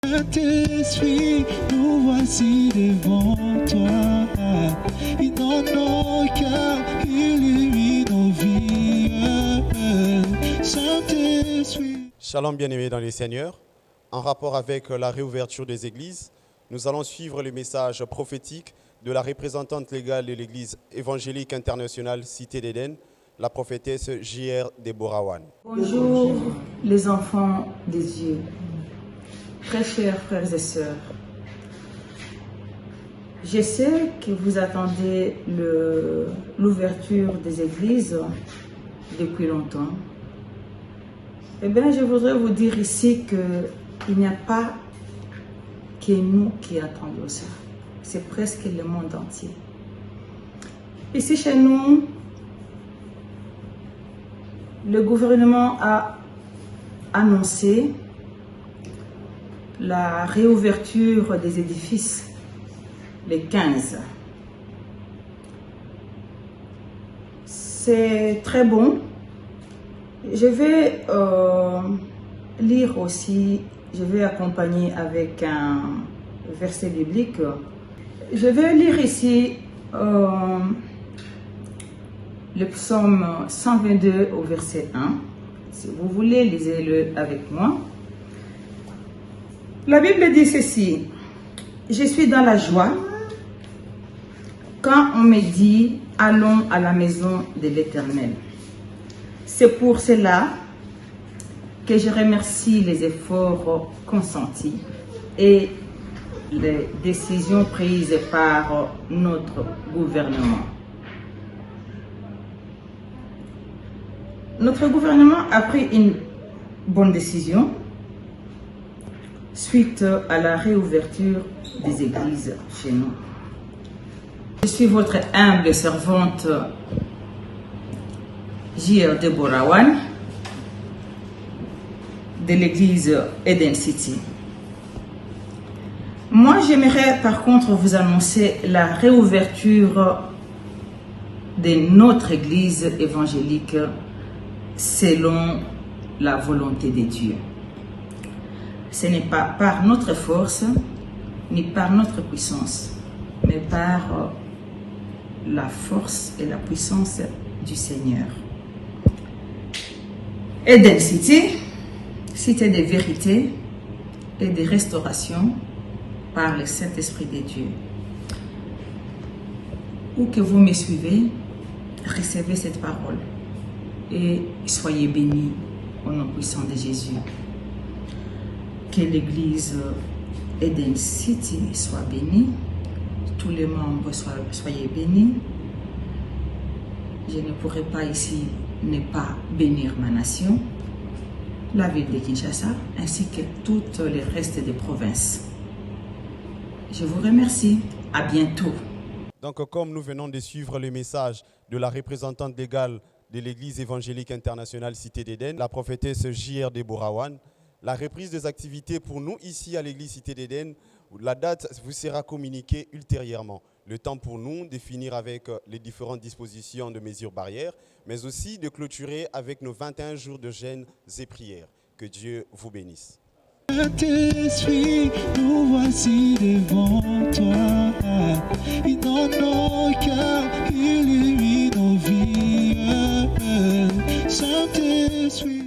Saint-Esprit, nous voici devant toi. Et dans nos cœurs, illumine nos vies. Saint-Esprit. Shalom bien-aimés dans les Seigneurs. En rapport avec la réouverture des églises, nous allons suivre le message prophétique de la représentante légale de l'Église évangélique internationale Cité d'Éden, la prophétesse J.R. Deborah Wan. Bonjour les enfants des dieux, très chers frères et sœurs. Je sais que vous attendez l'ouverture des églises depuis longtemps. Eh bien, je voudrais vous dire ici qu'il n'y a pas que nous qui attendons ça. C'est presque le monde entier. Ici chez nous, le gouvernement a annoncé la réouverture des édifices le 15. C'est très bon. Je vais lire aussi, je vais accompagner avec un verset biblique. Je vais lire ici le psaume 122 au verset 1. Si vous voulez, lisez-le avec moi. La Bible dit ceci: je suis dans la joie quand on me dit allons à la maison de l'Éternel. C'est pour cela que je remercie les efforts consentis et les décisions prises par notre gouvernement. Notre gouvernement a pris une bonne décision suite à la réouverture des églises chez nous. Je suis votre humble servante J.R. Deborah Wan de l'église Eden City. Moi, j'aimerais par contre vous annoncer la réouverture de notre église évangélique selon la volonté de Dieu. Ce n'est pas par notre force, ni par notre puissance, mais par la force et la puissance du Seigneur. Eden City, cité de vérité et de restauration par le Saint-Esprit de Dieu. Où que vous me suivez, recevez cette parole et soyez bénis au nom puissant de Jésus. Que l'église Eden City soit bénie, tous les membres soyez bénis. Je ne pourrai pas ici ne pas bénir ma nation, la ville de Kinshasa, ainsi que tout le reste des provinces. Je vous remercie. À bientôt. Donc, comme nous venons de suivre le message de la représentante légale de l'Église évangélique internationale Cité d'Éden, la prophétesse J.R. Deborah Wan, la reprise des activités pour nous ici à l'Église Cité d'Éden, la date vous sera communiquée ultérieurement. Le temps pour nous de finir avec les différentes dispositions de mesures barrières, mais aussi de clôturer avec nos 21 jours de jeûne et prières. Que Dieu vous bénisse. Saint-Esprit, nous voici devant toi. Et dans nos cœurs, illumine nos vies. Saint-Esprit.